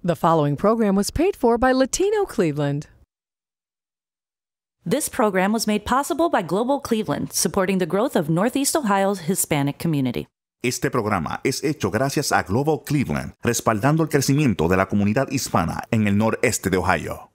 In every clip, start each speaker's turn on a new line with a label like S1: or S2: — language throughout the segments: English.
S1: The following program was paid for by Latino Cleveland.
S2: This program was made possible by Global Cleveland, supporting the growth of Northeast Ohio's Hispanic community.
S3: Este programa es hecho gracias a Global Cleveland, respaldando el crecimiento de la comunidad hispana en el noreste de Ohio.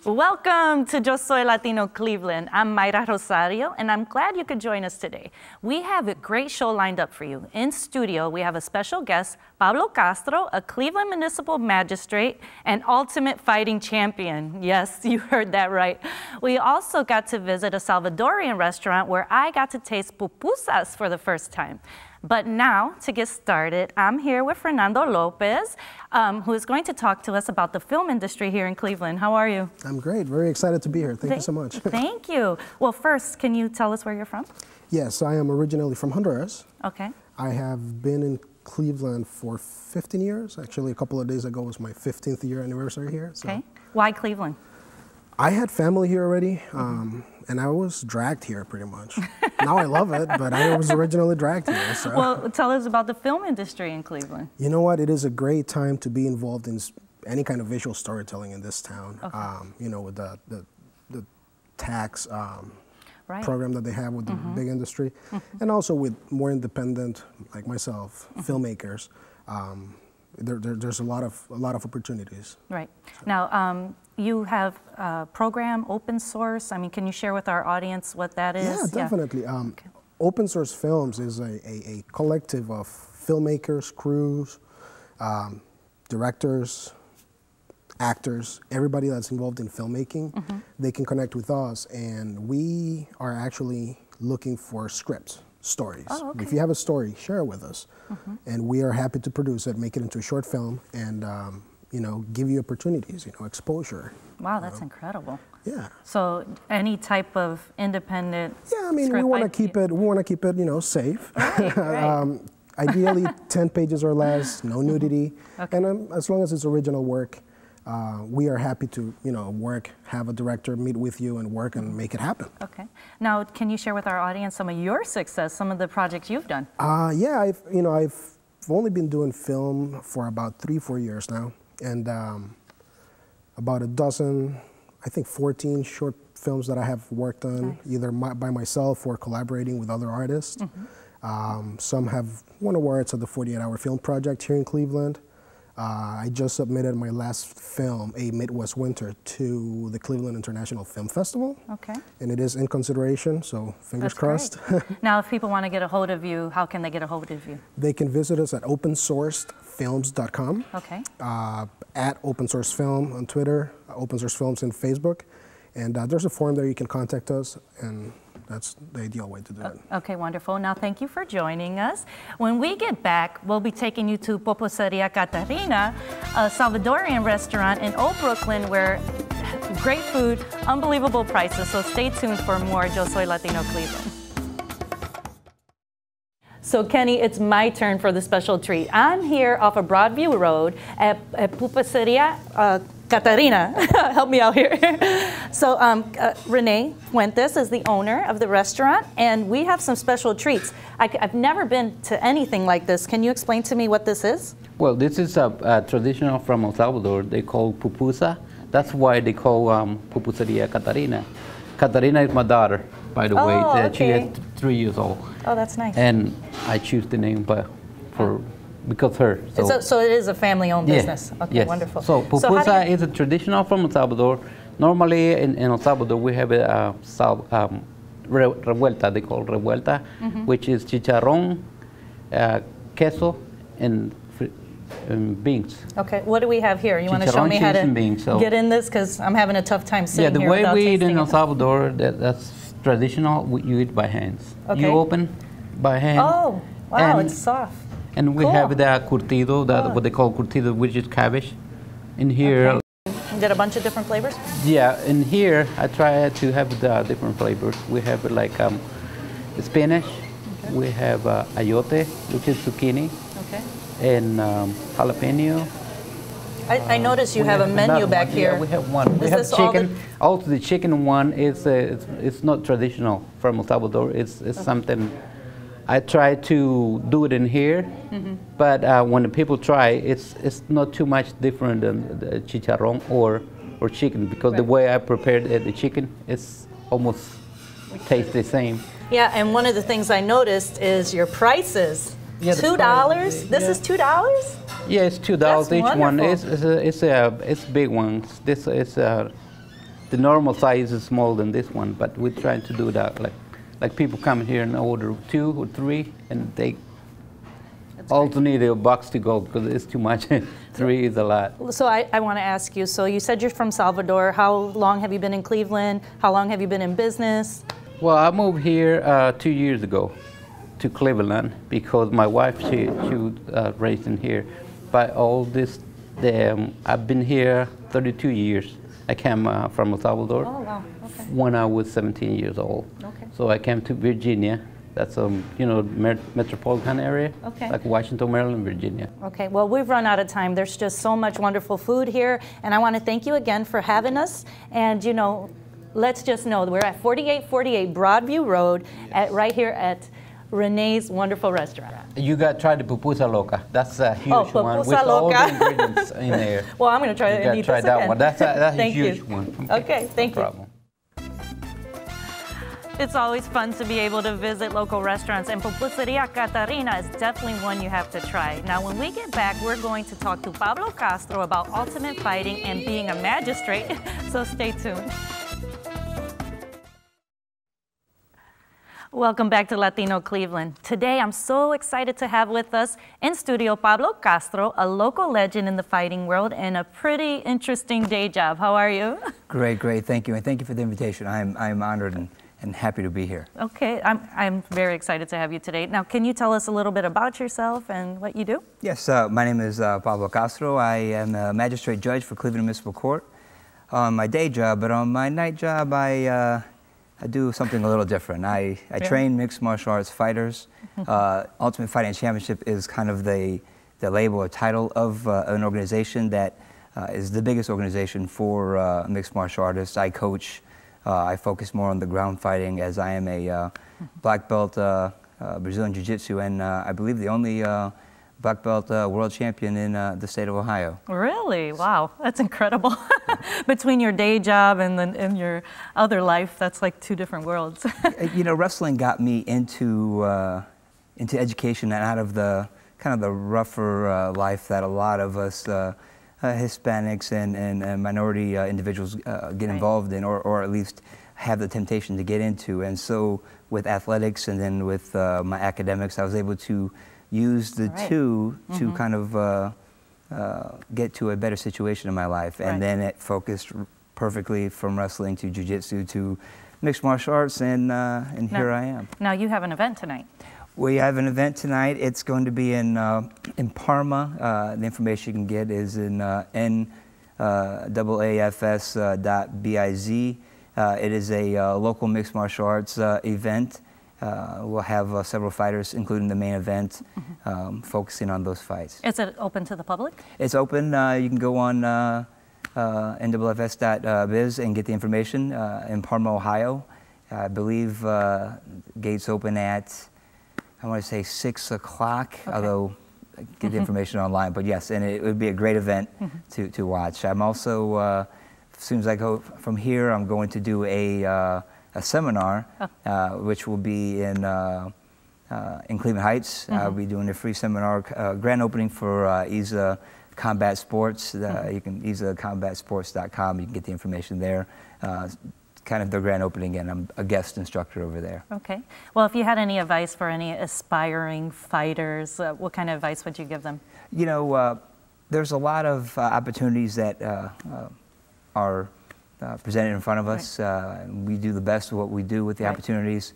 S2: Welcome to Yo Soy Latino Cleveland. I'm Myra Rosario, and I'm glad you could join us today. We have a great show lined up for you. In studio, we have a special guest, Pablo Castro, a Cleveland Municipal Magistrate and Ultimate Fighting Champion. Yes, you heard that right. We also got to visit a Salvadorian restaurant where I got to taste pupusas for the first time. But now, to get started, I'm here with Fernando Lopez, who is going to talk to us about the film industry here in Cleveland. How are you?
S4: I'm great. Very excited to be here. Thank you so much.
S2: Thank you. Well, first, can you tell us where you're from?
S4: Yes, I am originally from Honduras.
S2: Okay.
S4: I have been in Cleveland for 15 years. Actually, a couple of days ago was my 15th year anniversary here. So.
S2: Okay. Why Cleveland?
S4: I had family here already, and I was dragged here pretty much. Now I love it, but I was originally dragged here. So.
S2: Well, tell us about the film industry in Cleveland.
S4: You know what? It is a great time to be involved in any kind of visual storytelling in this town.
S2: Okay.
S4: You know, with the tax
S2: right.
S4: program that they have with the big industry, and also with more independent, like myself, filmmakers. There's a lot of opportunities.
S2: Right. Now, you have a program, open source. I mean, can you share with our audience what that is?
S4: Yeah, definitely. Okay. Open Source Films is a collective of filmmakers, crews, directors, actors, everybody that's involved in filmmaking. They can connect with us, and we are actually looking for scripts. Stories.
S2: Oh, okay.
S4: If you have a story, share it with us, and we are happy to produce it, make it into a short film, and you know, give you opportunities, you know, exposure.
S2: Wow, that's incredible.
S4: Yeah.
S2: So any type of independent.
S4: Yeah, I mean, we want to keep it. We want to keep it, you know, safe.
S2: Right, right.
S4: Ideally, 10 pages or less, no nudity,
S2: okay.
S4: And as long as it's original work. We are happy to, you know, have a director meet with you and work and make it happen.
S2: Okay. Now, can you share with our audience some of your success, some of the projects you've done?
S4: Yeah, I've only been doing film for about 3-4 years now, and about a dozen, I think 14 short films that I have worked on, either by myself or collaborating with other artists. Some have won awards at the 48-Hour Film Project here in Cleveland. I just submitted my last film, A Midwest Winter, to the Cleveland International Film Festival. Okay. And it is in consideration, so fingers crossed.
S2: Now, if people want to get a hold of you, how can they get a hold of you?
S4: They can visit us at opensourcedfilms.com.
S2: Okay.
S4: At Open Source Film on Twitter, Open Source Films on Facebook. And there's a form there you can contact us, and that's the ideal way to do it.
S2: Okay, wonderful. Now, thank you for joining us. When we get back, we'll be taking you to Pupusaria Katerina, a Salvadorian restaurant in Old Brooklyn where great food, unbelievable prices. So stay tuned for more Yo Soy Latino Cleveland. So Kenny, it's my turn for the special treat. I'm here off of Broadview Rd at Pupusaria Katerina. Help me out here. So Renee Fuentes is the owner of the restaurant, and we have some special treats. I've never been to anything like this. Can you explain to me what this is?
S5: Well, this is a traditional from El Salvador. They call pupusa. That's why they call Pupusaria Katerina. Katerina is my daughter, by the way.
S2: Okay.
S5: She is 3 years old.
S2: Oh, that's nice.
S5: And I choose the name because her.
S2: So it is a family-owned business. Okay,
S5: yes.
S2: Wonderful.
S5: So pupusa is a traditional from El Salvador. Normally in El Salvador we have a revuelta. They call revuelta, which is chicharrón, queso, and beans.
S2: Okay, what do we have here? You want to show me how to get in this? Because I'm having a tough time sitting here without tasting it.
S5: Yeah, the way we eat in El Salvador, that's traditional. You eat by hands. Okay. You open by hand.
S2: Oh, wow, it's soft.
S5: And we have the curtido, what they call curtido, which is cabbage. In here.
S2: Okay. You did a bunch of different flavors?
S5: Yeah, in here I try to have the different flavors. We have like spinach, we have ayote, which is zucchini, and jalapeno,
S2: I noticed you have a menu back here.
S5: Yeah, we have one. We have chicken. Also, the chicken one is it's not traditional from El Salvador. It's something I try to do it in here, but when the people try, it's not too much different than the chicharrón or chicken, because the way I prepared the chicken, it's almost tastes the same.
S2: Yeah, and one of the things I noticed is your prices.
S5: Yeah,
S2: $2. This is $2.
S5: Yeah, it's $2
S2: That's
S5: each
S2: wonderful.
S5: one. It's big ones. This is the normal size is smaller than this one, but we're trying to do that like people come here and order 2 or 3, and they also need a box to go because it's too much. 3 is a lot.
S2: So I want to ask you, so you said you're from Salvador. How long have you been in Cleveland? How long have you been in business?
S5: Well, I moved here 2 years ago to Cleveland because my wife, she was raised in here. But all this, I've been here 32 years. I came from El Salvador when I was 17 years old. Okay. So I came to Virginia. That's metropolitan area, like Washington, Maryland, Virginia. Okay, well, we've run out of time. There's just so much wonderful food here, and I want to thank you again for having us. And let's just know that we're at 4848 Broadview Road, right here at Renee's Wonderful Restaurant. You got to try the pupusa loca. That's a huge one with all the ingredients in there. Well, I'm going to try it and eat this again. One. That's a huge one. Okay, thank you. It's always fun to be able to visit local restaurants, and Pupusaria Katerina is definitely one you have to try. Now, when we get back, we're going to talk to Pablo Castro about ultimate fighting and being a magistrate, so stay tuned. Welcome back to Latino Cleveland. Today, I'm so excited to have with us in studio Pablo Castro, a local legend in the fighting world and a pretty interesting day job. How are you? Great, great. Thank you, and thank you for the invitation. I'm honored and happy to be here. Okay, I'm very excited to have you today. Now, can you tell us a little bit about yourself and what you do? Yes, my name is Pablo Castro. I am a magistrate judge for Cleveland Municipal Court on my day job, but on my night job, I do something a little different. I train mixed martial arts fighters. Ultimate Fighting Championship is kind of the label or title of an organization that is the biggest organization for mixed martial artists. I coach. I focus more on the ground fighting, as I am a black belt Brazilian Jiu-Jitsu, and I believe the only black belt world champion in the state of Ohio. Really? Wow, that's incredible. Between your day job and your other life, that's like 2 different worlds. Wrestling got me into education and out of the kind of the rougher life that a lot of us Hispanics and minority individuals get involved in, or at least have the temptation to get into. And so with athletics and then with my academics, I was able to use the two to kind of get to a better situation in my life. And then it focused perfectly from wrestling to jiu-jitsu to mixed martial arts, and here I am. Now you have an event tonight. We have an event tonight. It's going to be in Parma. The information you can get is in NAAFS.biz. It is a local mixed martial arts event. We'll have several fighters, including the main event, focusing on those fights. Is it open to the public? It's open. You can go on NAAFS.biz and get the information in Parma, Ohio. I believe gates open at, I want to say 6 o'clock, although get the information online. But yes, and it would be a great event to watch. I'm also, as soon as I go from here, I'm going to do a seminar, which will be in Cleveland Heights. I'll be doing a free seminar, grand opening for ISA Combat Sports. You can ISACombatsports.com. You can get the information there. Kind of the grand opening, and I'm a guest instructor over there. Okay. Well, if you had any advice for any aspiring fighters, what kind of advice would you give them? There's a lot of opportunities that are presented in front of us. We do the best of what we do with the opportunities,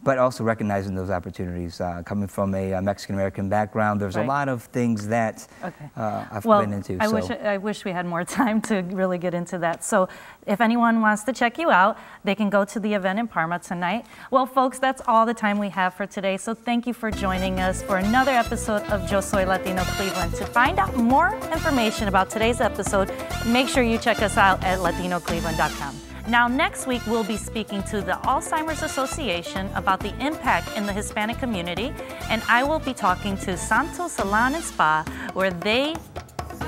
S6: but also recognizing those opportunities. Coming from a Mexican-American background, there's a lot of things that I've been into.
S2: I wish we had more time to really get into that. So if anyone wants to check you out, they can go to the event in Parma tonight. Well, folks, that's all the time we have for today. So thank you for joining us for another episode of Yo Soy Latino Cleveland. To find out more information about today's episode, make sure you check us out at latinocleveland.com. Now, next week, we'll be speaking to the Alzheimer's Association about the impact in the Hispanic community, and I will be talking to Santo Salon and Spa, where they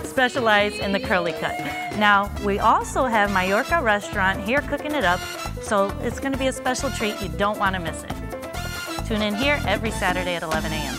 S2: specialize in the curly cut. Now, we also have Mallorca Restaurant here cooking it up, so it's going to be a special treat. You don't want to miss it. Tune in here every Saturday at 11 a.m.